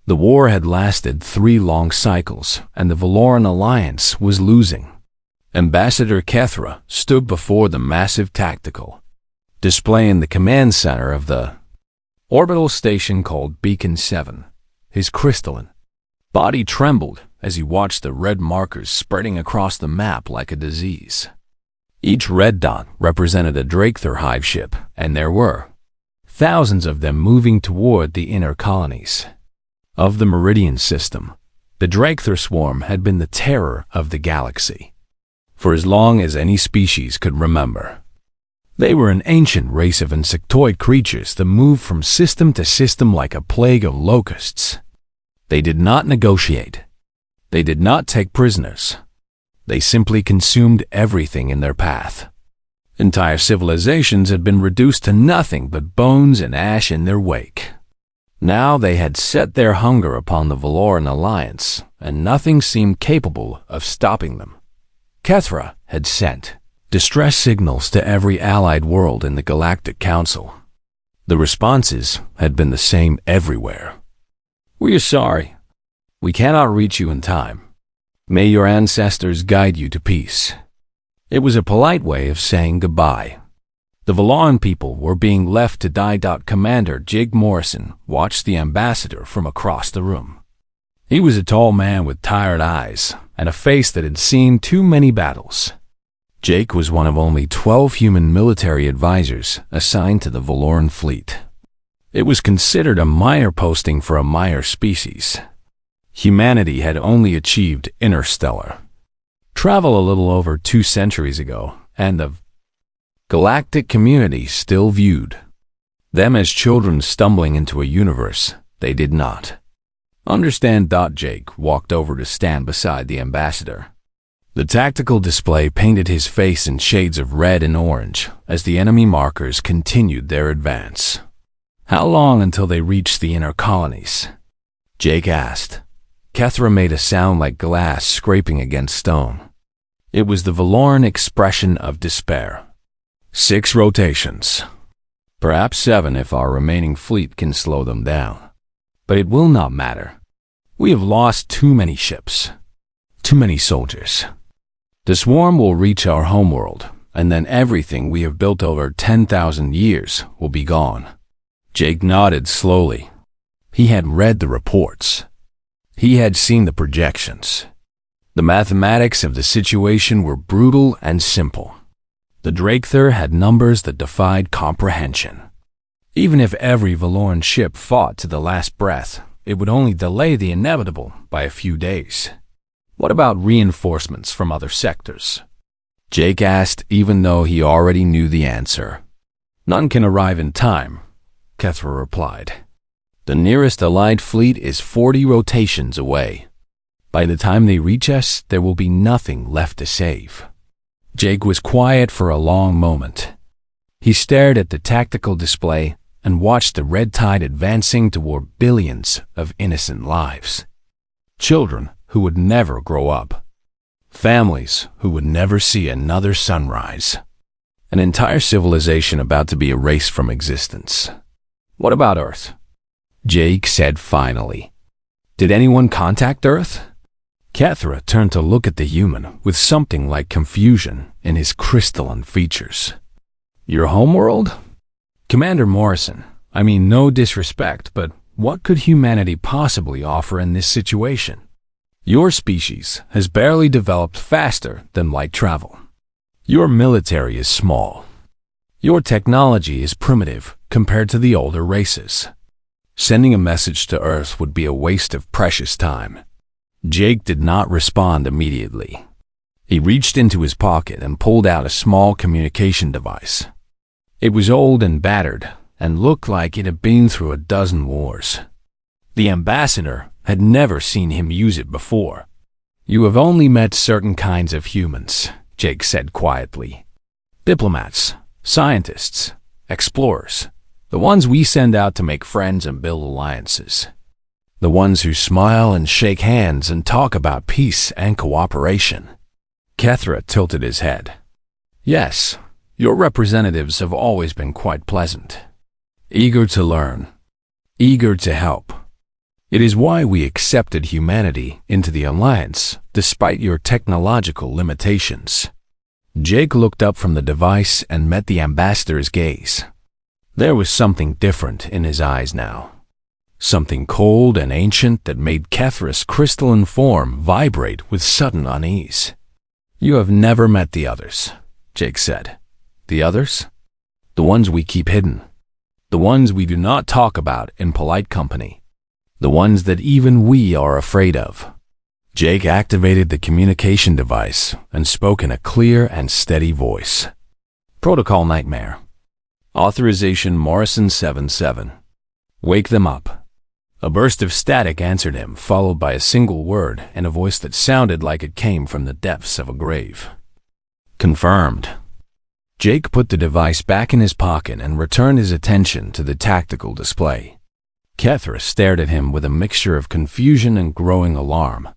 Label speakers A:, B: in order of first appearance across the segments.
A: The war had lasted 3 long cycles, and the Valoran alliance was losing. Ambassador Kethra stood before the massive tactical display in the command center of the orbital station called Beacon 7. His crystalline body trembled as he watched the red markers spreading across the map like a disease. Each red dot represented a Drakethor hive ship, and there were thousands of them moving toward the inner colonies of the Meridian system. The Drakethor swarm had been the terror of the galaxy for as long as any species could remember. They were an ancient race of insectoid creatures that moved from system to system like a plague of locusts. They did not negotiate. They did not take prisoners. They simply consumed everything in their path. Entire civilizations had been reduced to nothing but bones and ash in their wake. Now they had set their hunger upon the Valoran alliance, and nothing seemed capable of stopping them. Kethra had sent distress signals to every allied world in the Galactic Council. The responses had been the same everywhere. "We are sorry. We cannot reach you in time. May your ancestors guide you to peace." It was a polite way of saying goodbye. The Valoran people were being left to die. Commander Jake Morrison watched the ambassador from across the room. He was a tall man with tired eyes and a face that had seen too many battles. Jake was one of only 12 human military advisors assigned to the Valoran fleet. It was considered a minor posting for a minor species. Humanity had only achieved interstellar travel a little over 2 centuries ago, and the galactic community still viewed them as children stumbling into a universe they did not understand. Jake walked over to stand beside the ambassador. The tactical display painted his face in shades of red and orange as the enemy markers continued their advance. "How long until they reach the inner colonies?" Jake asked. Kethra made a sound like glass scraping against stone. It was the Valoran expression of despair. 6 rotations. Perhaps 7 if our remaining fleet can slow them down. But it will not matter. We have lost too many ships. Too many soldiers. The swarm will reach our homeworld, and then everything we have built over 10,000 years will be gone. Jake nodded slowly. He had read the reports. He had seen the projections. The mathematics of the situation were brutal and simple. The Drakethor had numbers that defied comprehension. Even if every Valoran ship fought to the last breath, it would only delay the inevitable by a few days. What about reinforcements from other sectors? Jake asked, even though he already knew the answer. "None can arrive in time," Kethra replied. "The nearest allied fleet is 40 rotations away. By the time they reach us, there will be nothing left to save." Jake was quiet for a long moment. He stared at the tactical display and watched the red tide advancing toward billions of innocent lives. Children who would never grow up. Families who would never see another sunrise. An entire civilization about to be erased from existence. "What about Earth?" Jake said finally. "Did anyone contact Earth?" Kethra turned to look at the human with something like confusion in his crystalline features. "Your homeworld?" "Commander Morrison, I mean no disrespect, but what could humanity possibly offer in this situation? Your species has barely developed faster than light travel. Your military is small. Your technology is primitive compared to the older races. Sending a message to Earth would be a waste of precious time." Jake did not respond immediately. He reached into his pocket and pulled out a small communication device. It was old and battered and looked like it had been through a dozen wars. The ambassador had never seen him use it before. "You have only met certain kinds of humans," Jake said quietly. "Diplomats, scientists, explorers, the ones we send out to make friends and build alliances. The ones who smile and shake hands and talk about peace and cooperation." Kethra tilted his head. "Yes, your representatives have always been quite pleasant. Eager to learn. Eager to help. It is why we accepted humanity into the Alliance, despite your technological limitations." Jake looked up from the device and met the ambassador's gaze. There was something different in his eyes now. Something cold and ancient that made Kethra's crystalline form vibrate with sudden unease. "You have never met the others," Jake said. "The others? The ones we keep hidden. The ones we do not talk about in polite company. The ones that even we are afraid of." Jake activated the communication device and spoke in a clear and steady voice. "Protocol Nightmare. Authorization Morrison 77. Wake them up." A burst of static answered him, followed by a single word in a voice that sounded like it came from the depths of a grave. "Confirmed." Jake put the device back in his pocket and returned his attention to the tactical display. Kethra stared at him with a mixture of confusion and growing alarm.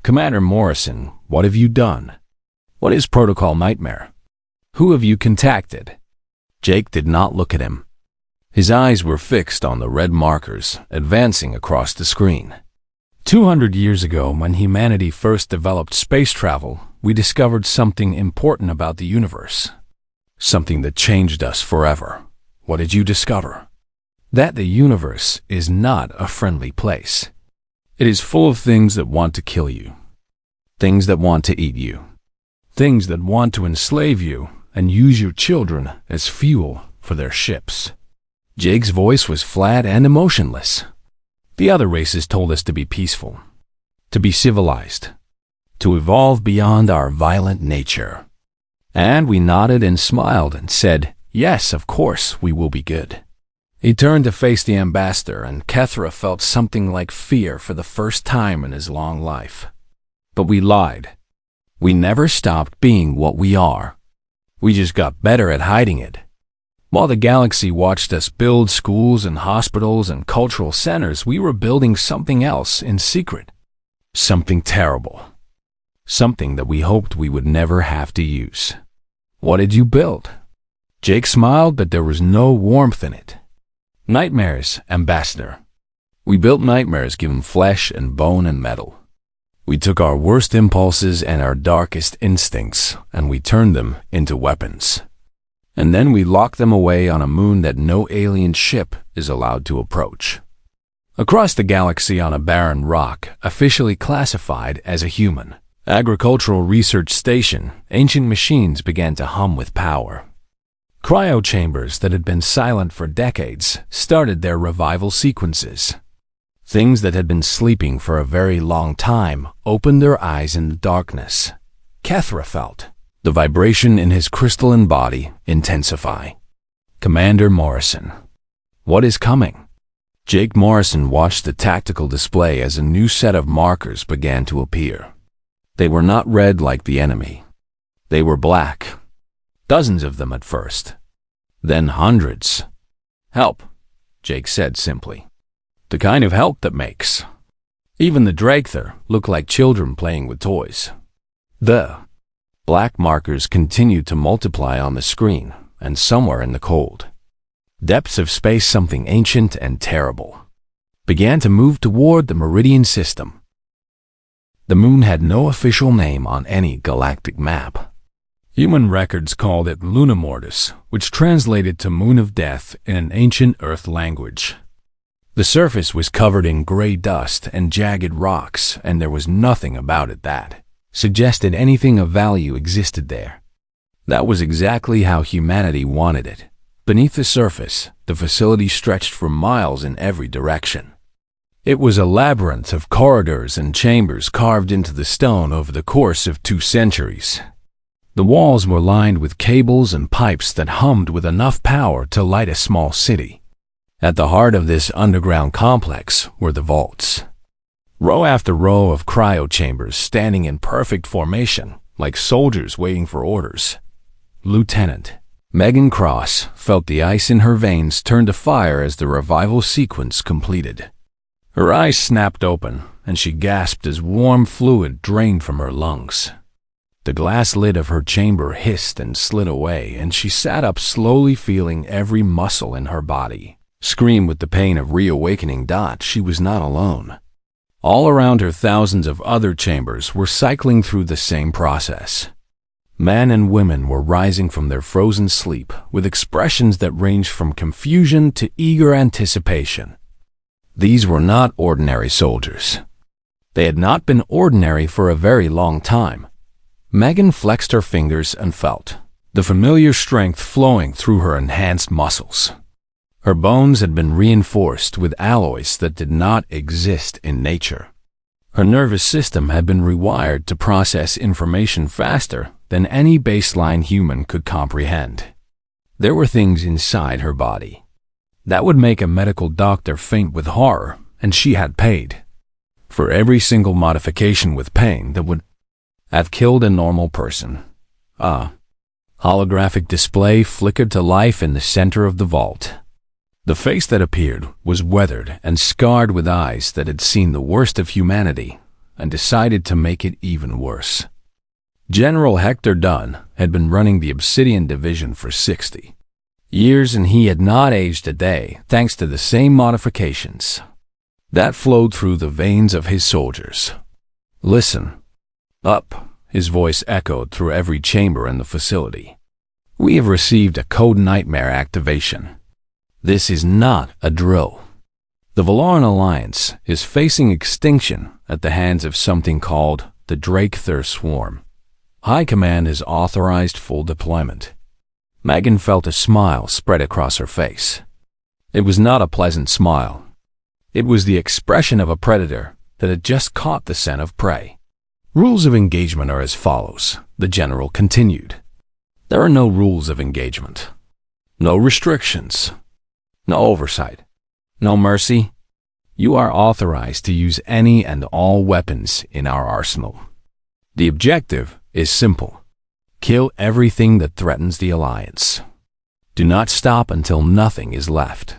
A: "Commander Morrison, what have you done? What is Protocol Nightmare? Who have you contacted?" Jake did not look at him. His eyes were fixed on the red markers advancing across the screen. 200 years ago, when humanity first developed space travel, we discovered something important about the universe. Something that changed us forever. What did you discover? That the universe is not a friendly place. It is full of things that want to kill you. Things that want to eat you. Things that want to enslave you and use your children as fuel for their ships. Jake's voice was flat and emotionless. "The other races told us to be peaceful, to be civilized, to evolve beyond our violent nature. And we nodded and smiled and said, yes, of course, we will be good." He turned to face the ambassador, and Kethra felt something like fear for the first time in his long life. "But we lied. We never stopped being what we are. We just got better at hiding it. While the galaxy watched us build schools and hospitals and cultural centers, we were building something else in secret. Something terrible. Something that we hoped we would never have to use." "What did you build?" Jake smiled, but there was no warmth in it. "Nightmares, Ambassador. We built nightmares given flesh and bone and metal. We took our worst impulses and our darkest instincts, and we turned them into weapons. And then we locked them away on a moon that no alien ship is allowed to approach. Across the galaxy on a barren rock, officially classified as a human agricultural research station, ancient machines began to hum with power. Cryo chambers that had been silent for decades started their revival sequences. Things that had been sleeping for a very long time opened their eyes in the darkness. Kethra felt the vibration in his crystalline body intensify. "Commander Morrison, what is coming?" Jake Morrison watched the tactical display as a new set of markers began to appear. They were not red like the enemy. They were black. Dozens of them at first. Then hundreds. "Help," Jake said simply. "The kind of help that makes." Even the Drakther looked like children playing with toys. The black markers continued to multiply on the screen, and somewhere in the cold depths of space something ancient and terrible began to move toward the Meridian system. The moon had no official name on any galactic map. Human records called it Luna Mortis, which translated to Moon of Death in an ancient Earth language. The surface was covered in gray dust and jagged rocks, and there was nothing about it that suggested anything of value existed there. That was exactly how humanity wanted it. Beneath the surface, the facility stretched for miles in every direction. It was a labyrinth of corridors and chambers carved into the stone over the course of 2 centuries. The walls were lined with cables and pipes that hummed with enough power to light a small city. At the heart of this underground complex were the vaults. Row after row of cryo chambers standing in perfect formation, like soldiers waiting for orders. Lieutenant Megan Cross felt the ice in her veins turn to fire as the revival sequence completed. Her eyes snapped open, and she gasped as warm fluid drained from her lungs. The glass lid of her chamber hissed and slid away, and she sat up slowly, feeling every muscle in her body scream with the pain of reawakening. She was not alone. All around her, thousands of other chambers were cycling through the same process. Men and women were rising from their frozen sleep with expressions that ranged from confusion to eager anticipation. These were not ordinary soldiers. They had not been ordinary for a very long time. Megan flexed her fingers and felt the familiar strength flowing through her enhanced muscles. Her bones had been reinforced with alloys that did not exist in nature. Her nervous system had been rewired to process information faster than any baseline human could comprehend. There were things inside her body that would make a medical doctor faint with horror, and she had paid for every single modification with pain that would have killed a normal person. A holographic display flickered to life in the center of the vault. The face that appeared was weathered and scarred, with eyes that had seen the worst of humanity and decided to make it even worse. General Hector Dunn had been running the Obsidian Division for 60 years, and he had not aged a day thanks to the same modifications that flowed through the veins of his soldiers. "Listen up," his voice echoed through every chamber in the facility. "We have received a code nightmare activation. This is not a drill. The Valoran Alliance is facing extinction at the hands of something called the Drakethur Swarm. High Command has authorized full deployment." Megan felt a smile spread across her face. It was not a pleasant smile. It was the expression of a predator that had just caught the scent of prey. "Rules of engagement are as follows," the general continued. "There are no rules of engagement, no restrictions, no oversight, no mercy. You are authorized to use any and all weapons in our arsenal. The objective is simple: kill everything that threatens the Alliance. Do not stop until nothing is left."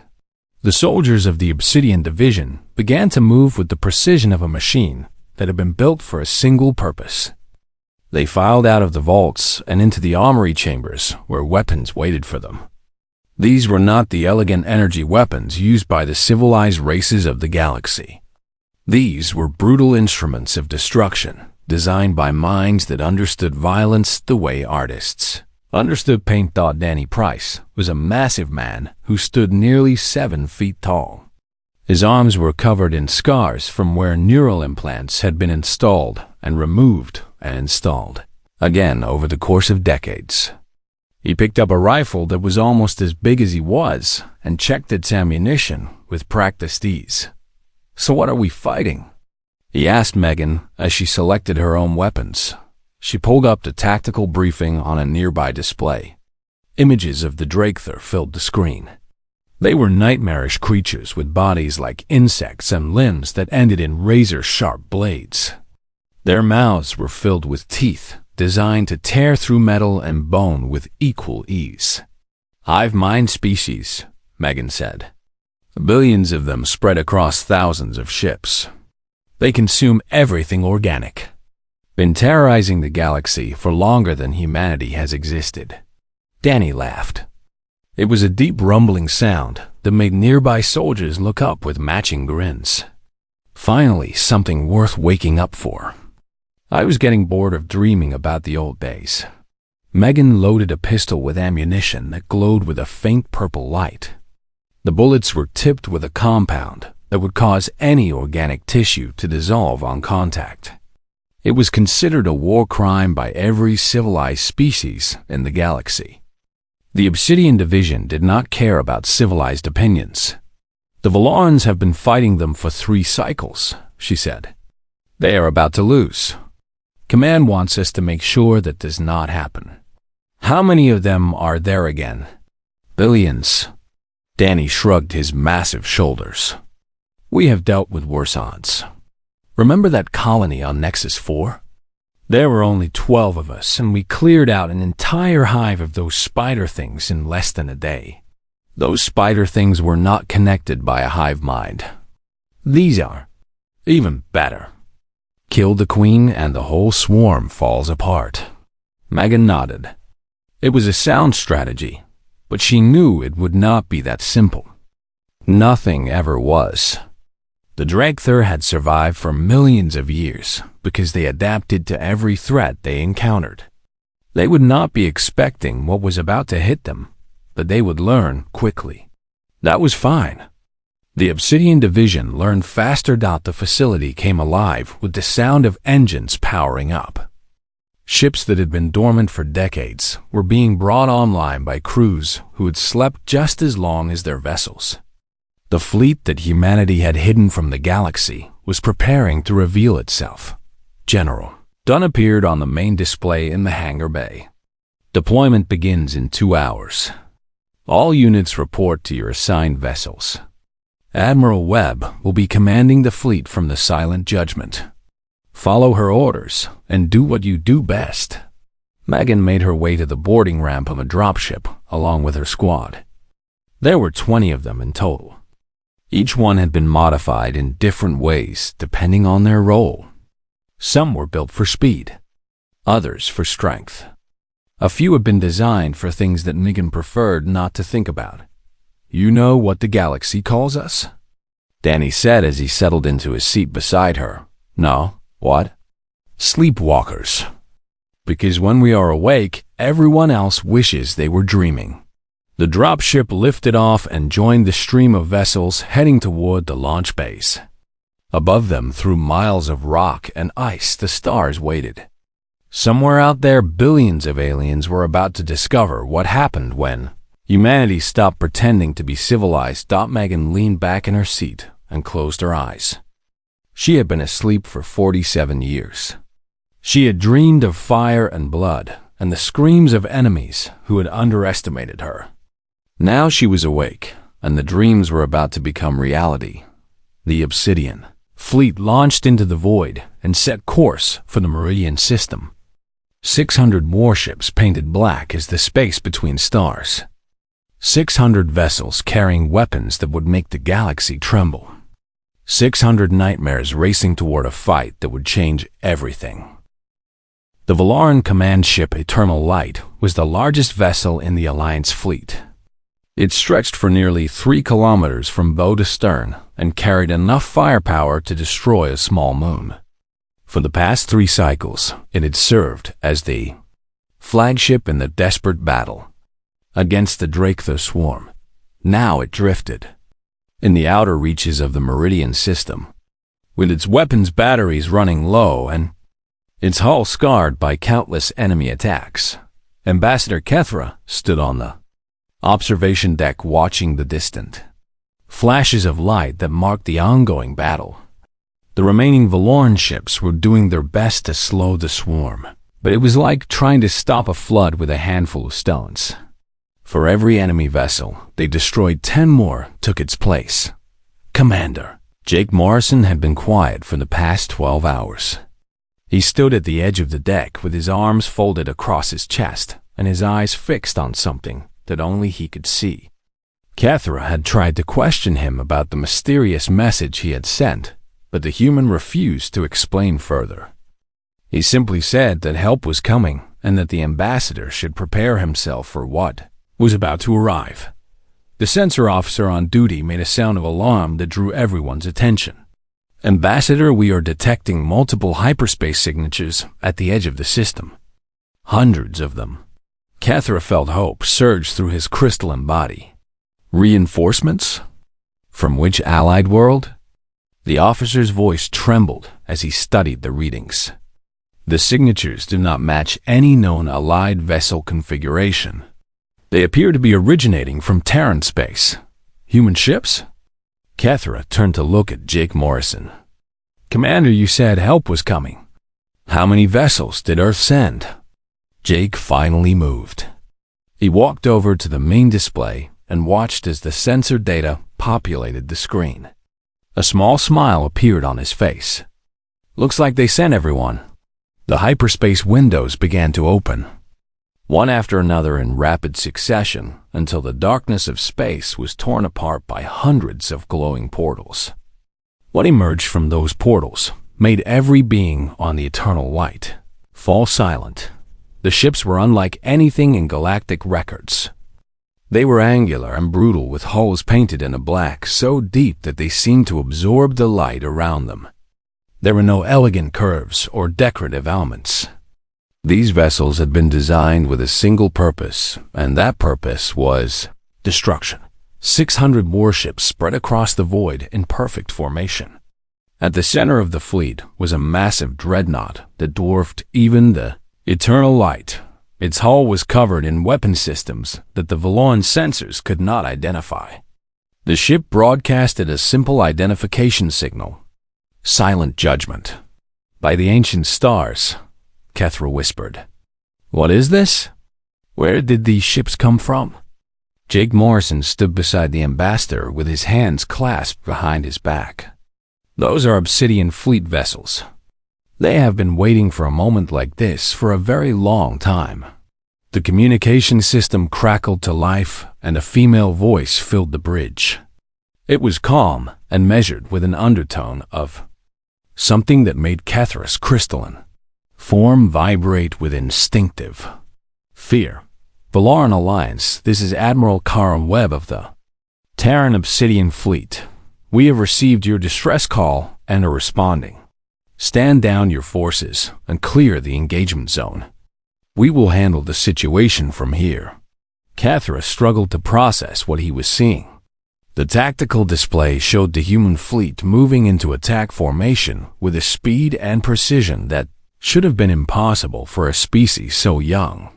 A: The soldiers of the Obsidian Division began to move with the precision of a machine that had been built for a single purpose. They filed out of the vaults and into the armory chambers where weapons waited for them. These were not the elegant energy weapons used by the civilized races of the galaxy. These were brutal instruments of destruction, designed by minds that understood violence the way artists understood paint. Danny Price was a massive man who stood nearly 7 feet tall. His arms were covered in scars from where neural implants had been installed and removed and installed again over the course of decades. He picked up a rifle that was almost as big as he was and checked its ammunition with practiced ease. "So what are we fighting?" he asked Megan as she selected her own weapons. She pulled up the tactical briefing on a nearby display. Images of the Drakethur filled the screen. They were nightmarish creatures with bodies like insects and limbs that ended in razor-sharp blades. Their mouths were filled with teeth, designed to tear through metal and bone with equal ease. "Hive mind species," Megan said. "Billions of them spread across thousands of ships. They consume everything organic. Been terrorizing the galaxy for longer than humanity has existed." Danny laughed. It was a deep rumbling sound that made nearby soldiers look up with matching grins. Finally, something worth waking up for. I was getting bored of dreaming about the old days. Megan loaded a pistol with ammunition that glowed with a faint purple light. The bullets were tipped with a compound that would cause any organic tissue to dissolve on contact. It was considered a war crime by every civilized species in the galaxy. The Obsidian Division did not care about civilized opinions. "The Valorans have been fighting them for 3 cycles," she said. "They are about to lose. Command wants us to make sure that does not happen." "How many of them are there again?" "Billions." Danny shrugged his massive shoulders. "We have dealt with worse odds. Remember that colony on Nexus 4? There were only 12 of us, and we cleared out an entire hive of those spider things in less than a day. Those spider things were not connected by a hive mind. These are even better. Kill the queen and the whole swarm falls apart." Megan nodded. It was a sound strategy, but she knew it would not be that simple. Nothing ever was. The Dragther had survived for millions of years because they adapted to every threat they encountered. They would not be expecting what was about to hit them, but they would learn quickly. That was fine. The Obsidian Division learned faster. The facility came alive with the sound of engines powering up. Ships that had been dormant for decades were being brought online by crews who had slept just as long as their vessels. The fleet that humanity had hidden from the galaxy was preparing to reveal itself. General Dunn appeared on the main display in the hangar bay. Deployment begins in 2 hours. All units report to your assigned vessels. Admiral Webb will be commanding the fleet from the Silent Judgment. Follow her orders and do what you do best. Megan made her way to the boarding ramp of a dropship along with her squad. There were 20 of them in total. Each one had been modified in different ways depending on their role. Some were built for speed, others for strength. A few had been designed for things that Megan preferred not to think about. You know what the galaxy calls us? Danny said as he settled into his seat beside her. No, what? Sleepwalkers. Because when we are awake, everyone else wishes they were dreaming. The dropship lifted off and joined the stream of vessels heading toward the launch base. Above them, through miles of rock and ice, the stars waited. Somewhere out there, billions of aliens were about to discover what happened when humanity stopped pretending to be civilized. Megan leaned back in her seat and closed her eyes. She had been asleep for 47 years. She had dreamed of fire and blood and the screams of enemies who had underestimated her. Now she was awake, and the dreams were about to become reality. The Obsidian fleet launched into the void and set course for the Meridian system. 600 warships painted black as the space between stars. 600 vessels carrying weapons that would make the galaxy tremble. 600 nightmares racing toward a fight that would change everything. The Valoran command ship Eternal Light was the largest vessel in the Alliance fleet. It stretched for nearly 3 kilometers from bow to stern and carried enough firepower to destroy a small moon. For the past 3 cycles, it had served as the flagship in the desperate battle against the Dragther swarm. Now it drifted in the outer reaches of the Meridian system, with its weapons batteries running low and its hull scarred by countless enemy attacks. Ambassador Kethra stood on the observation deck watching the distant flashes of light that marked the ongoing battle. The remaining Valoran ships were doing their best to slow the swarm, but it was like trying to stop a flood with a handful of stones. For every enemy vessel they destroyed, 10 more took its place. Commander Jake Morrison had been quiet for the past 12 hours. He stood at the edge of the deck with his arms folded across his chest and his eyes fixed on something that only he could see. Kethra had tried to question him about the mysterious message he had sent, but the human refused to explain further. He simply said that help was coming and that the ambassador should prepare himself for what was about to arrive. The sensor officer on duty made a sound of alarm that drew everyone's attention. Ambassador, we are detecting multiple hyperspace signatures at the edge of the system. Hundreds of them. Kethra felt hope surge through his crystalline body. Reinforcements? From which allied world? The officer's voice trembled as he studied the readings. The signatures do not match any known allied vessel configuration. They appear to be originating from Terran space. Human ships? Kethra turned to look at Jake Morrison. Commander, you said help was coming. How many vessels did Earth send? Jake finally moved. He walked over to the main display and watched as the sensor data populated the screen. A small smile appeared on his face. Looks like they sent everyone. The hyperspace windows began to open, one after another in rapid succession, until the darkness of space was torn apart by hundreds of glowing portals. What emerged from those portals made every being on the Eternal Light fall silent. The ships were unlike anything in galactic records. They were angular and brutal, with hulls painted in a black so deep that they seemed to absorb the light around them. There were no elegant curves or decorative elements. These vessels had been designed with a single purpose, and that purpose was destruction. 600 warships spread across the void in perfect formation. At the center of the fleet was a massive dreadnought that dwarfed even the eternal light. Its hull was covered in weapon systems that the Valoran sensors could not identify. The ship broadcasted a simple identification signal: "Silent Judgment." "By the ancient stars," Kethra whispered. "What is this? Where did these ships come from?" Jake Morrison stood beside the ambassador with his hands clasped behind his back. "Those are Obsidian Fleet vessels. They have been waiting for a moment like this for a very long time." The communication system crackled to life, and a female voice filled the bridge. It was calm and measured, with an undertone of something that made Kethra's crystalline form vibrate with instinctive fear. "Valoran Alliance, this is Admiral Karam Webb of the Terran Obsidian Fleet. We have received your distress call and are responding. Stand down your forces and clear the engagement zone. We will handle the situation from here." Kethra struggled to process what he was seeing. The tactical display showed the human fleet moving into attack formation with a speed and precision that should have been impossible for a species so young.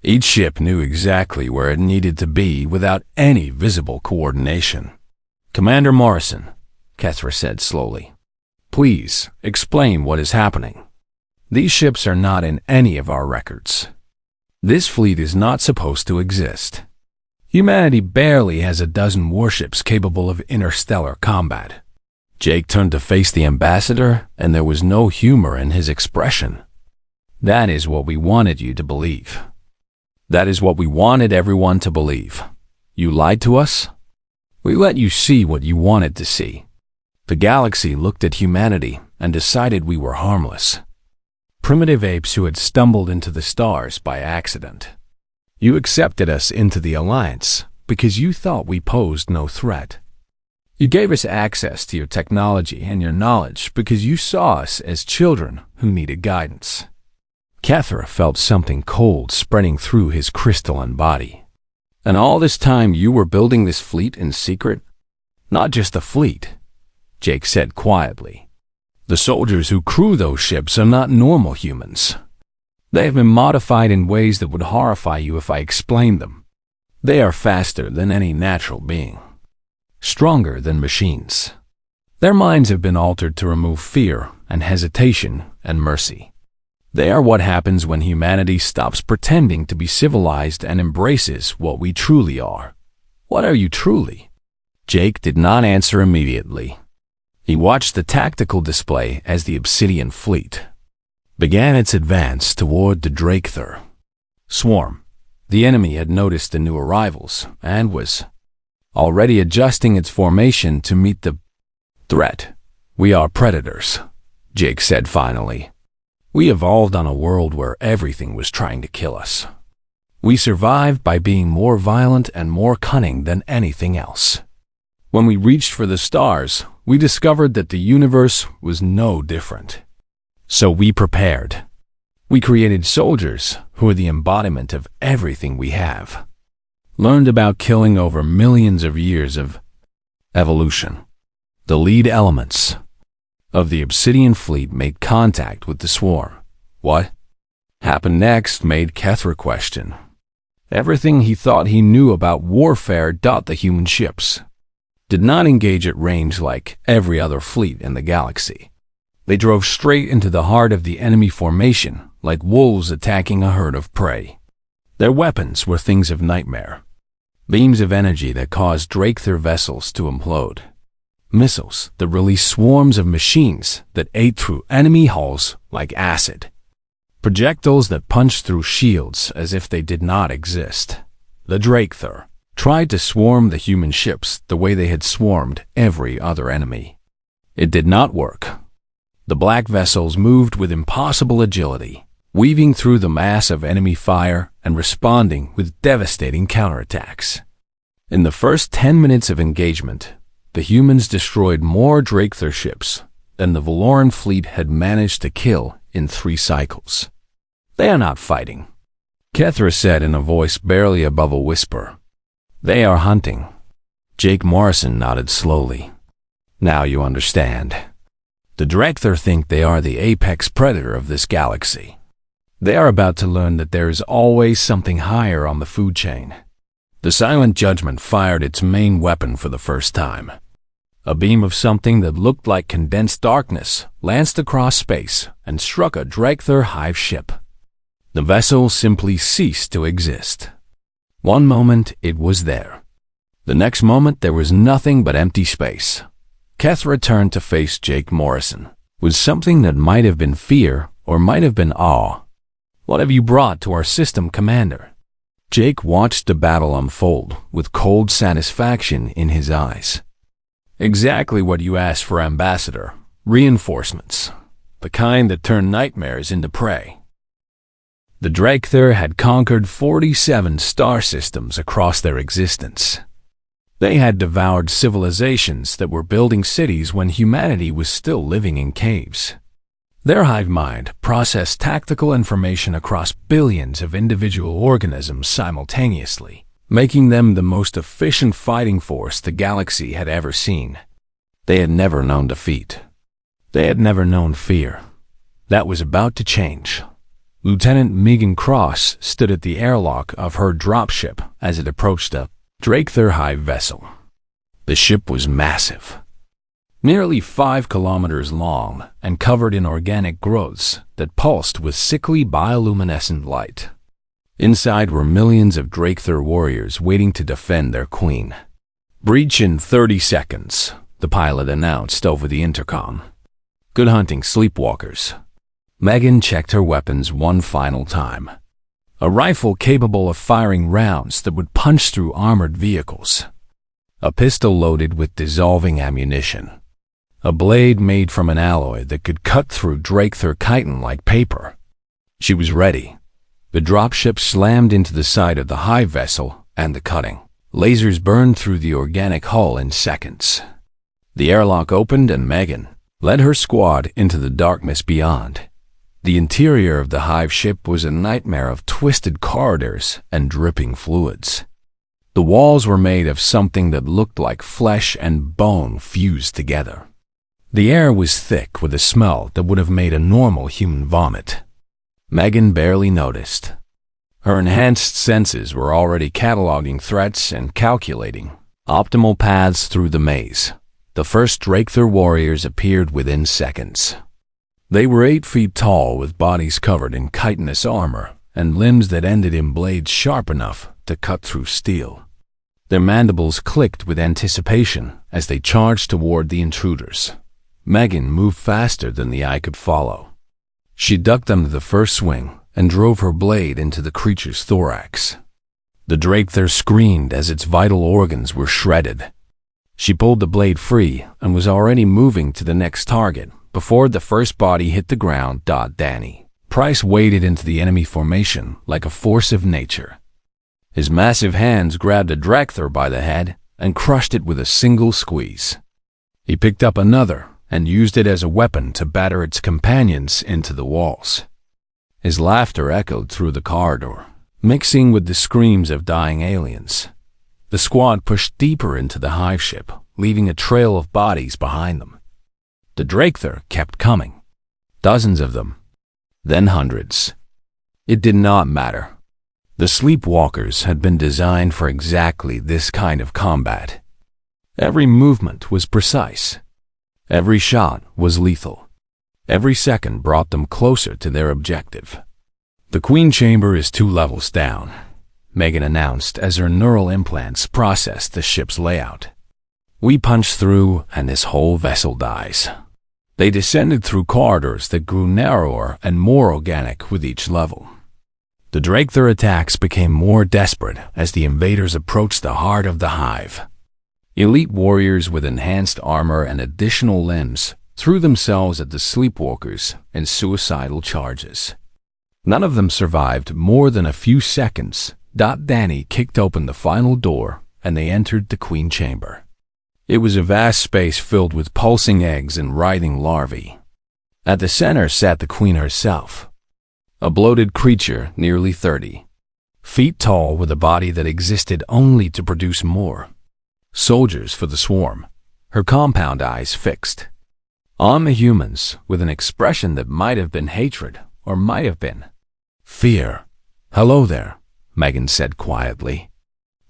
A: Each ship knew exactly where it needed to be without any visible coordination. "Commander Morrison," Kethra said slowly, "please explain what is happening. These ships are not in any of our records. This fleet is not supposed to exist. Humanity barely has a dozen warships capable of interstellar combat." Jake turned to face the ambassador, and there was no humor in his expression. "That is what we wanted you to believe. That is what we wanted everyone to believe. You lied to us. We let you see what you wanted to see. The galaxy looked at humanity and decided we were harmless. Primitive apes who had stumbled into the stars by accident. You accepted us into the Alliance because you thought we posed no threat. You gave us access to your technology and your knowledge because you saw us as children who needed guidance." Kethra felt something cold spreading through his crystalline body. "And all this time you were building this fleet in secret?" "Not just a fleet," Jake said quietly. "The soldiers who crew those ships are not normal humans. They have been modified in ways that would horrify you if I explained them. They are faster than any natural being, stronger than machines. Their minds have been altered to remove fear and hesitation and mercy. They are what happens when humanity stops pretending to be civilized and embraces what we truly are." "What are you truly?" Jake did not answer immediately. He watched the tactical display as the Obsidian Fleet began its advance toward the Drakethur swarm. The enemy had noticed the new arrivals and was already adjusting its formation to meet the threat. "We are predators," Jake said finally. "We evolved on a world where everything was trying to kill us. We survived by being more violent and more cunning than anything else. When we reached for the stars, we discovered that the universe was no different. So we prepared. We created soldiers who are the embodiment of everything we have. Learned about killing over millions of years of evolution. The lead elements of the Obsidian Fleet made contact with the swarm. What happened next made Kethra question everything he thought he knew about warfare. The human ships did not engage at range like every other fleet in the galaxy. They drove straight into the heart of the enemy formation, like wolves attacking a herd of prey. Their weapons were things of nightmare. Beams of energy that caused Drakethur vessels to implode. Missiles that released swarms of machines that ate through enemy hulls like acid. Projectiles that punched through shields as if they did not exist. The Drakethur tried to swarm the human ships the way they had swarmed every other enemy. It did not work. The black vessels moved with impossible agility, weaving through the mass of enemy fire and responding with devastating counterattacks. In the first 10 minutes of engagement, the humans destroyed more Drakethir ships than the Valoran fleet had managed to kill in 3 cycles. "They are not fighting," Kethra said in a voice barely above a whisper. "They are hunting." Jake Morrison nodded slowly. "Now you understand. The Drakethir think they are the apex predator of this galaxy. They are about to learn that there is always something higher on the food chain." The Silent Judgment fired its main weapon for the first time. A beam of something that looked like condensed darkness lanced across space and struck a Drakethir hive ship. The vessel simply ceased to exist. One moment it was there. The next moment there was nothing but empty space. Kethra turned to face Jake Morrison with something that might have been fear or might have been awe. "What have you brought to our system, Commander?" Jake watched the battle unfold with cold satisfaction in his eyes. "Exactly what you asked for, Ambassador. Reinforcements. The kind that turn nightmares into prey." The Drakethir had conquered 47 star systems across their existence. They had devoured civilizations that were building cities when humanity was still living in caves. Their hive mind processed tactical information across billions of individual organisms simultaneously, making them the most efficient fighting force the galaxy had ever seen. They had never known defeat. They had never known fear. That was about to change. Lieutenant Megan Cross stood at the airlock of her dropship as it approached a Drakethir hive vessel. The ship was massive, nearly 5 kilometers long and covered in organic growths that pulsed with sickly bioluminescent light. Inside were millions of Drakethir warriors waiting to defend their queen. "Breach in 30 seconds, the pilot announced over the intercom. "Good hunting, sleepwalkers." Megan checked her weapons one final time. A rifle capable of firing rounds that would punch through armored vehicles. A pistol loaded with dissolving ammunition. A blade made from an alloy that could cut through Drakethir chitin like paper. She was ready. The dropship slammed into the side of the hive vessel and the cutting. Lasers burned through the organic hull in seconds. The airlock opened and Megan led her squad into the darkness beyond. The interior of the hive ship was a nightmare of twisted corridors and dripping fluids. The walls were made of something that looked like flesh and bone fused together. The air was thick with a smell that would have made a normal human vomit. Megan barely noticed. Her enhanced senses were already cataloging threats and calculating optimal paths through the maze. The first Drakethir warriors appeared within seconds. They were 8 feet tall with bodies covered in chitinous armor and limbs that ended in blades sharp enough to cut through steel. Their mandibles clicked with anticipation as they charged toward the intruders. Megan moved faster than the eye could follow. She ducked under the first swing and drove her blade into the creature's thorax. The Drakethir screamed as its vital organs were shredded. She pulled the blade free and was already moving to the next target before the first body hit the ground. Danny Price waded into the enemy formation like a force of nature. His massive hands grabbed a Drakethir by the head and crushed it with a single squeeze. He picked up another and used it as a weapon to batter its companions into the walls. His laughter echoed through the corridor, mixing with the screams of dying aliens. The squad pushed deeper into the hive ship, leaving a trail of bodies behind them. The Drakethir kept coming. Dozens of them. Then hundreds. It did not matter. The sleepwalkers had been designed for exactly this kind of combat. Every movement was precise. Every shot was lethal. Every second brought them closer to their objective. "The Queen Chamber is 2 levels down," Megan announced as her neural implants processed the ship's layout. "We punch through and this whole vessel dies." They descended through corridors that grew narrower and more organic with each level. The Drakethir attacks became more desperate as the invaders approached the heart of the hive. Elite warriors with enhanced armor and additional limbs threw themselves at the sleepwalkers in suicidal charges. None of them survived more than a few seconds. Danny kicked open the final door, and they entered the queen chamber. It was a vast space filled with pulsing eggs and writhing larvae. At the center sat the queen herself, a bloated creature nearly 30 feet tall with a body that existed only to produce more soldiers for the swarm, her compound eyes fixed on the humans with an expression that might have been hatred or might have been fear. "Hello there," Megan said quietly.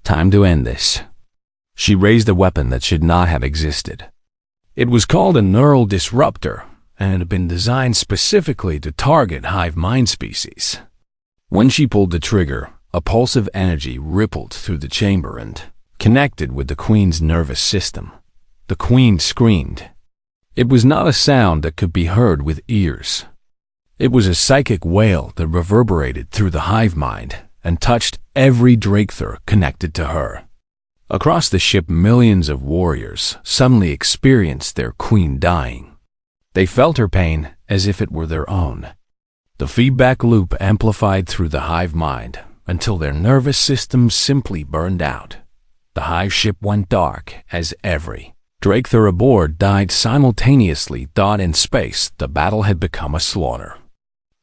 A: "Time to end this." She raised a weapon that should not have existed. It was called a neural disruptor, and it had been designed specifically to target hive mind species. When she pulled the trigger, a pulse of energy rippled through the chamber and connected with the queen's nervous system. The queen screamed. It was not a sound that could be heard with ears. It was a psychic wail that reverberated through the hive mind and touched every Drakethur connected to her. Across the ship, millions of warriors suddenly experienced their queen dying. They felt her pain as if it were their own. The feedback loop amplified through the hive mind until their nervous systems simply burned out. The hive ship went dark as every Drakethur aboard died simultaneously. In space, the battle had become a slaughter.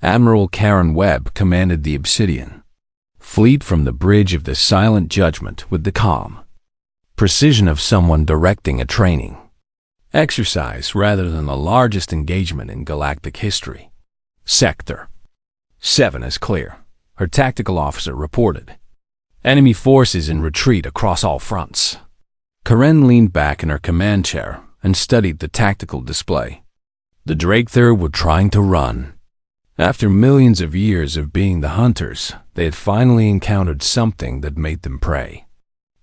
A: Admiral Karen Webb commanded the Obsidian fleet from the bridge of the Silent Judgment with the calm precision of someone directing a training exercise rather than the largest engagement in galactic history. "Sector 7 is clear," her tactical officer reported. "Enemy forces in retreat across all fronts." Karen leaned back in her command chair and studied the tactical display. The Drakethur were trying to run. After millions of years of being the hunters, they had finally encountered something that made them prey.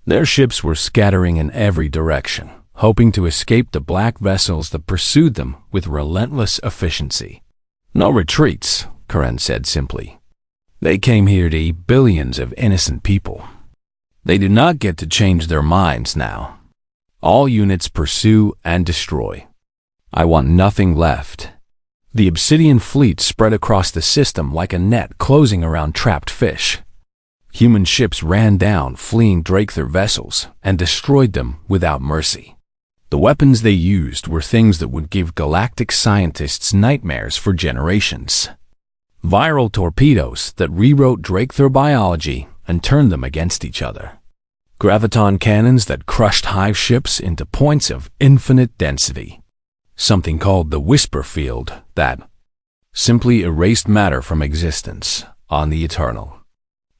A: Their ships were scattering in every direction, hoping to escape the black vessels that pursued them with relentless efficiency. "No retreats," Karen said simply. "They came here to eat billions of innocent people. They do not get to change their minds now. All units pursue and destroy. I want nothing left." The Obsidian fleet spread across the system like a net closing around trapped fish. Human ships ran down fleeing Drakethur vessels and destroyed them without mercy. The weapons they used were things that would give galactic scientists nightmares for generations. Viral torpedoes that rewrote Drakethur biology and turned them against each other. Graviton cannons that crushed hive ships into points of infinite density. Something called the Whisper Field that simply erased matter from existence on the Eternal.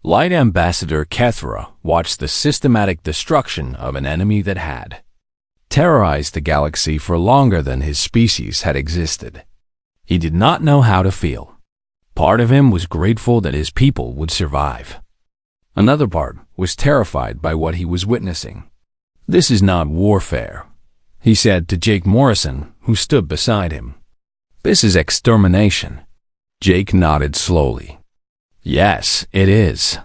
A: Light Ambassador Kethra watched the systematic destruction of an enemy that had terrorized the galaxy for longer than his species had existed. He did not know how to feel. Part of him was grateful that his people would survive. Another part was terrified by what he was witnessing. "This is not warfare," he said to Jake Morrison, who stood beside him. "This is extermination." Jake nodded slowly. "Yes, it is.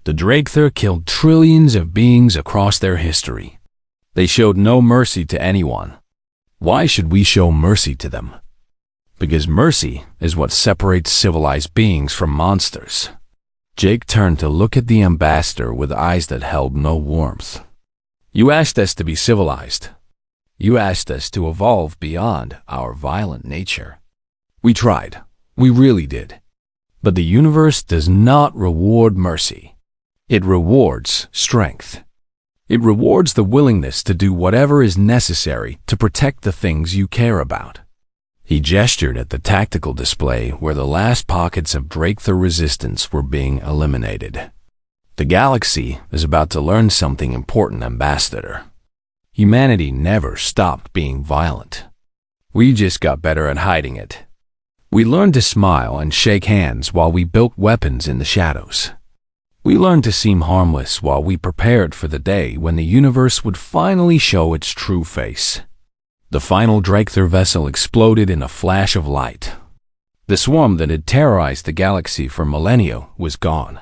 A: The Drakethur killed trillions of beings across their history. They showed no mercy to anyone. Why should we show mercy to them? Because mercy is what separates civilized beings from monsters." Jake turned to look at the ambassador with eyes that held no warmth. "You asked us to be civilized. You asked us to evolve beyond our violent nature. We tried. We really did. But the universe does not reward mercy. It rewards strength. It rewards the willingness to do whatever is necessary to protect the things you care about." He gestured at the tactical display where the last pockets of Drakethur resistance were being eliminated. "The galaxy is about to learn something important, Ambassador. Humanity never stopped being violent. We just got better at hiding it. We learned to smile and shake hands while we built weapons in the shadows. We learned to seem harmless while we prepared for the day when the universe would finally show its true face." The final Drakethur vessel exploded in a flash of light. The swarm that had terrorized the galaxy for millennia was gone.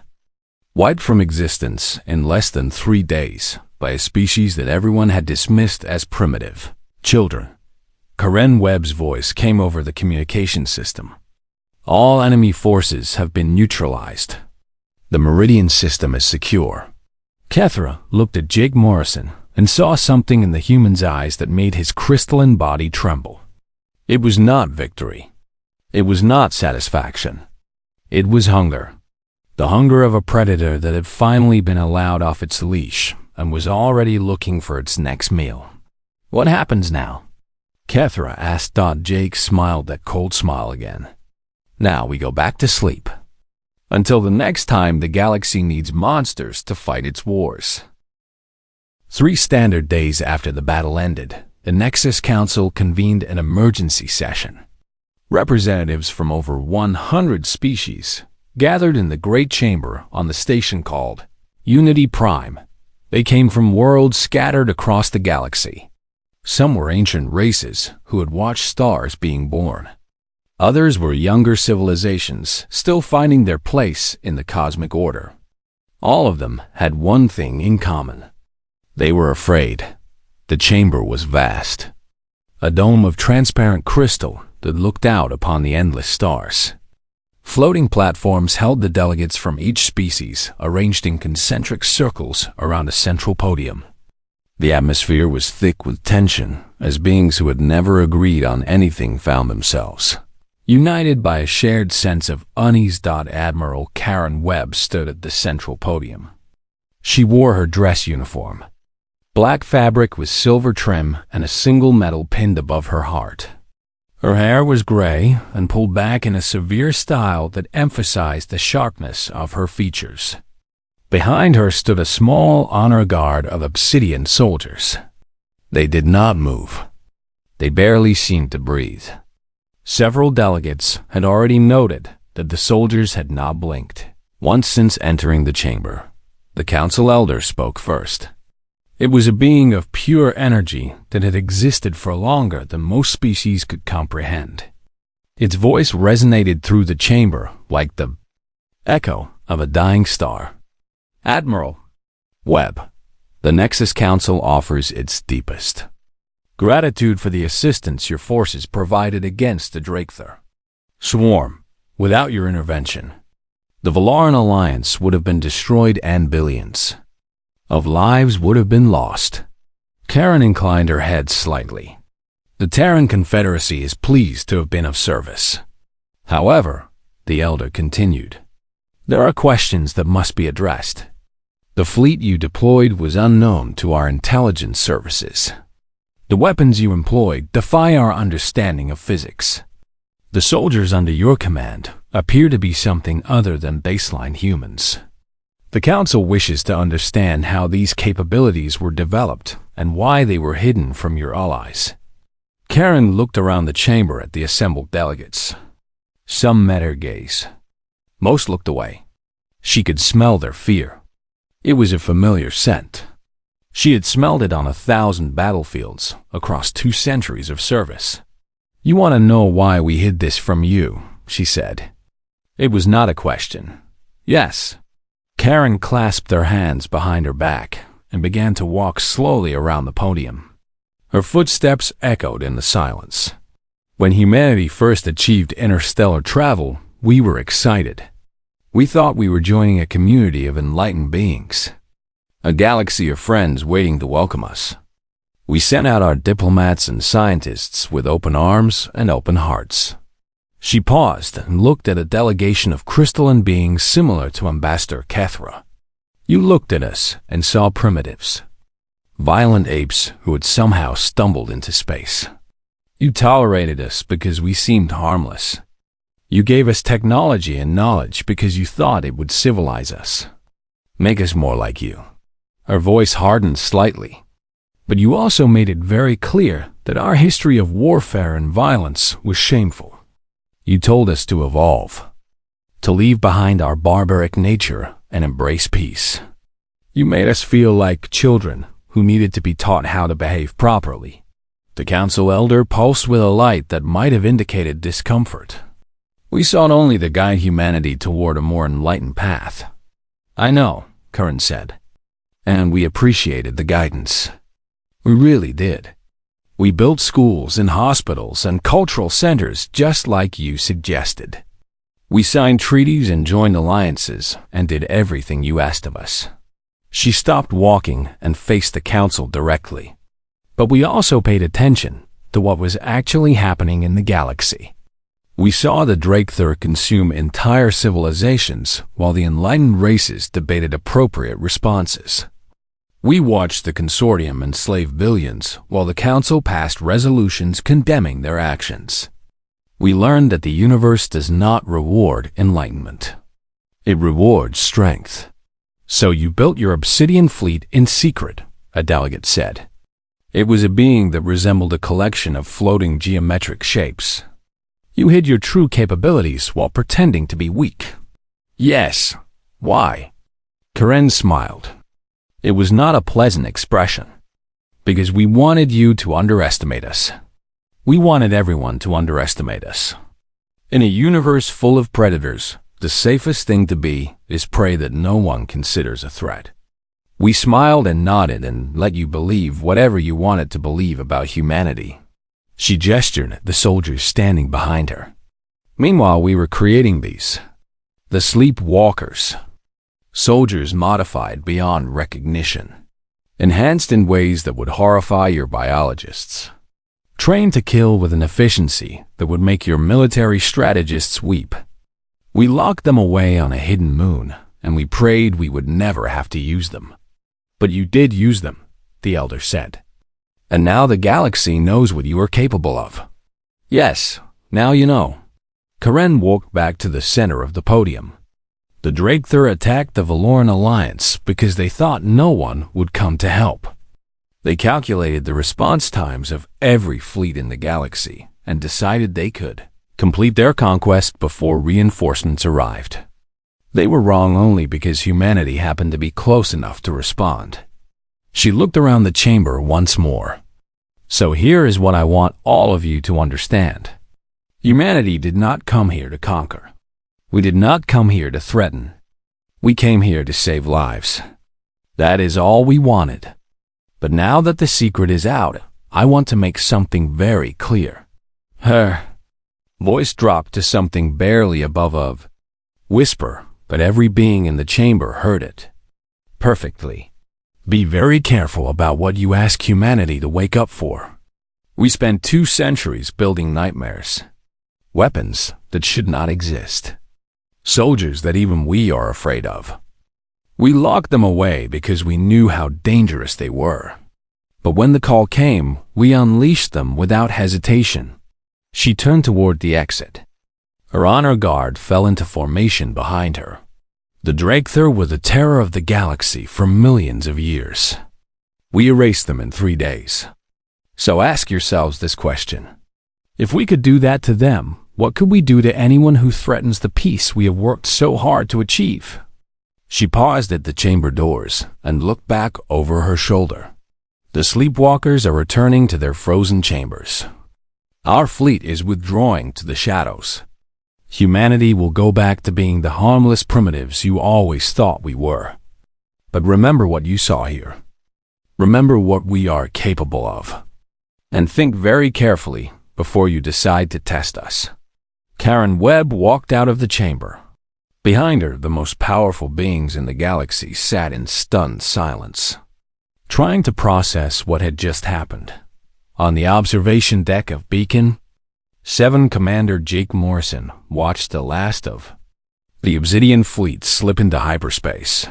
A: Wiped from existence in less than 3 days by a species that everyone had dismissed as primitive. "Children." Karen Webb's voice came over the communication system. All enemy forces have been neutralized. The Meridian system is secure. Kethra looked at Jake Morrison and saw something in the human's eyes that made his crystalline body tremble. It was not victory. It was not satisfaction. It was hunger. The hunger of a predator that had finally been allowed off its leash and was already looking for its next meal. What happens now? Kethra asked. Jake smiled that cold smile again. Now we go back to sleep. Until the next time the galaxy needs monsters to fight its wars. 3 standard days after the battle ended, the Nexus Council convened an emergency session. Representatives from over 100 species gathered in the Great Chamber on the station called Unity Prime. They came from worlds scattered across the galaxy. Some were ancient races who had watched stars being born. Others were younger civilizations still finding their place in the cosmic order. All of them had one thing in common. They were afraid. The chamber was vast. A dome of transparent crystal that looked out upon the endless stars. Floating platforms held the delegates from each species, arranged in concentric circles around a central podium. The atmosphere was thick with tension, as beings who had never agreed on anything found themselves united by a shared sense of unease. Admiral Karen Webb stood at the central podium. She wore her dress uniform, black fabric with silver trim and a single medal pinned above her heart. Her hair was gray and pulled back in a severe style that emphasized the sharpness of her features. Behind her stood a small honor guard of obsidian soldiers. They did not move. They barely seemed to breathe. Several delegates had already noted that the soldiers had not blinked once since entering the chamber. The council elder spoke first. It was a being of pure energy that had existed for longer than most species could comprehend. Its voice resonated through the chamber like the echo of a dying star. Admiral Webb, the Nexus Council offers its deepest gratitude for the assistance your forces provided against the Drakethar Swarm. Without your intervention, the Valoran Alliance would have been destroyed and billions of lives would have been lost. Karen inclined her head slightly. The Terran Confederacy is pleased to have been of service. However, the Elder continued, there are questions that must be addressed. The fleet you deployed was unknown to our intelligence services. The weapons you employed defy our understanding of physics. The soldiers under your command appear to be something other than baseline humans. The Council wishes to understand how these capabilities were developed and why they were hidden from your allies. Karen looked around the chamber at the assembled delegates. Some met her gaze. Most looked away. She could smell their fear. It was a familiar scent. She had smelled it on 1,000 battlefields across 2 centuries of service. You want to know why we hid this from you, she said. It was not a question. Yes. Karen clasped her hands behind her back and began to walk slowly around the podium. Her footsteps echoed in the silence. When humanity first achieved interstellar travel, we were excited. We thought we were joining a community of enlightened beings, a galaxy of friends waiting to welcome us. We sent out our diplomats and scientists with open arms and open hearts. She paused and looked at a delegation of crystalline beings similar to Ambassador Kethra. You looked at us and saw primitives, violent apes who had somehow stumbled into space. You tolerated us because we seemed harmless. You gave us technology and knowledge because you thought it would civilize us, make us more like you. Her voice hardened slightly. But you also made it very clear that our history of warfare and violence was shameful. You told us to evolve, to leave behind our barbaric nature and embrace peace. You made us feel like children who needed to be taught how to behave properly. The council elder pulsed with a light that might have indicated discomfort. We sought only to guide humanity toward a more enlightened path. I know, Karen said, and we appreciated the guidance. We really did. We built schools and hospitals and cultural centers just like you suggested. We signed treaties and joined alliances and did everything you asked of us. She stopped walking and faced the council directly. But we also paid attention to what was actually happening in the galaxy. We saw the Drakethur consume entire civilizations while the enlightened races debated appropriate responses. We watched the consortium enslave billions while the council passed resolutions condemning their actions. We learned that the universe does not reward enlightenment. It rewards strength. So you built your obsidian fleet in secret, a delegate said. It was a being that resembled a collection of floating geometric shapes. You hid your true capabilities while pretending to be weak. Yes. Why? Karen smiled. It was not a pleasant expression. Because we wanted you to underestimate us. We wanted everyone to underestimate us. In a universe full of predators, the safest thing to be is prey that no one considers a threat. We smiled and nodded and let you believe whatever you wanted to believe about humanity. She gestured at the soldiers standing behind her. Meanwhile, we were creating these. The sleepwalkers. Soldiers modified beyond recognition. Enhanced in ways that would horrify your biologists. Trained to kill with an efficiency that would make your military strategists weep. We locked them away on a hidden moon, and we prayed we would never have to use them. But you did use them, the elder said. And now the galaxy knows what you are capable of. Yes, now you know. Karen walked back to the center of the podium. The Drakethur attacked the Valoran Alliance because they thought no one would come to help. They calculated the response times of every fleet in the galaxy and decided they could complete their conquest before reinforcements arrived. They were wrong only because humanity happened to be close enough to respond. She looked around the chamber once more. So here is what I want all of you to understand. Humanity did not come here to conquer. We did not come here to threaten. We came here to save lives. That is all we wanted. But now that the secret is out, I want to make something very clear. Her voice dropped to something barely above a whisper, but every being in the chamber heard it perfectly. Be very careful about what you ask humanity to wake up for. We spent 2 centuries building nightmares. Weapons that should not exist. Soldiers that even we are afraid of. We locked them away because we knew how dangerous they were. But when the call came, we unleashed them without hesitation. She turned toward the exit. Her honor guard fell into formation behind her. The Drakethur were the terror of the galaxy for millions of years. We erased them in 3 days. So ask yourselves this question. If we could do that to them, what could we do to anyone who threatens the peace we have worked so hard to achieve? She paused at the chamber doors and looked back over her shoulder. The sleepwalkers are returning to their frozen chambers. Our fleet is withdrawing to the shadows. Humanity will go back to being the harmless primitives you always thought we were. But remember what you saw here. Remember what we are capable of. And think very carefully before you decide to test us. Karen Webb walked out of the chamber. Behind her, the most powerful beings in the galaxy sat in stunned silence, trying to process what had just happened. On the observation deck of Beacon, 7 Commander Jake Morrison watched the last of the Obsidian fleet slip into hyperspace.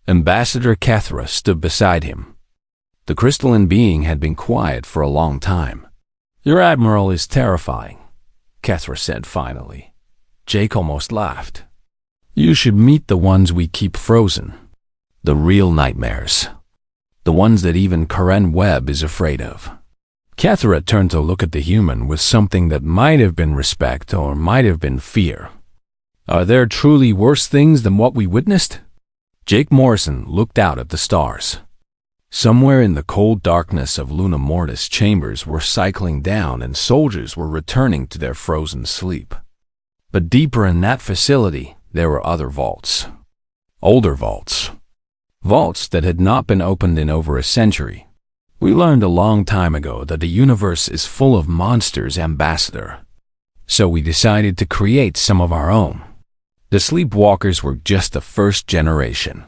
A: Ambassador Kethra stood beside him. The crystalline being had been quiet for a long time. Your admiral is terrifying, Kethra said finally. Jake almost laughed. You should meet the ones we keep frozen. The real nightmares. The ones that even Karen Webb is afraid of. Kethra turned to look at the human with something that might have been respect or might have been fear. Are there truly worse things than what we witnessed? Jake Morrison looked out at the stars. Somewhere in the cold darkness of Luna Mortis, chambers were cycling down and soldiers were returning to their frozen sleep. But deeper in that facility, there were other vaults. Older vaults. Vaults that had not been opened in over a century. We learned a long time ago that the universe is full of monsters, Ambassador. So we decided to create some of our own. The Sleepwalkers were just the first generation.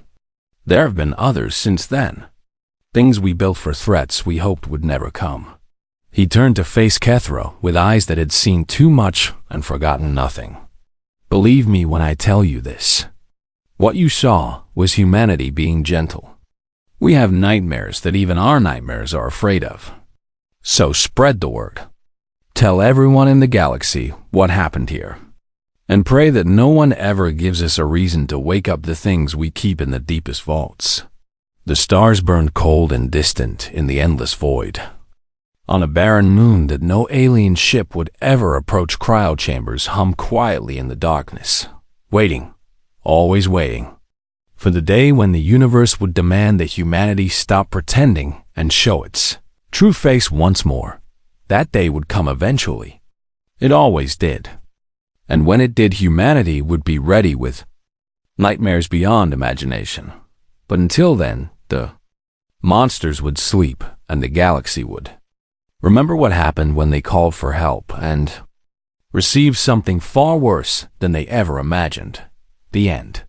A: There have been others since then. Things we built for threats we hoped would never come. He turned to face Kethra with eyes that had seen too much and forgotten nothing. Believe me when I tell you this. What you saw was humanity being gentle. We have nightmares that even our nightmares are afraid of. So spread the word. Tell everyone in the galaxy what happened here. And pray that no one ever gives us a reason to wake up the things we keep in the deepest vaults. The stars burned cold and distant in the endless void. On a barren moon that no alien ship would ever approach, cryochambers hum quietly in the darkness, waiting, always waiting, for the day when the universe would demand that humanity stop pretending and show its true face once more. That day would come eventually. It always did. And when it did, humanity would be ready with nightmares beyond imagination. But until then, the monsters would sleep and the galaxy would remember what happened when they called for help and received something far worse than they ever imagined. The end.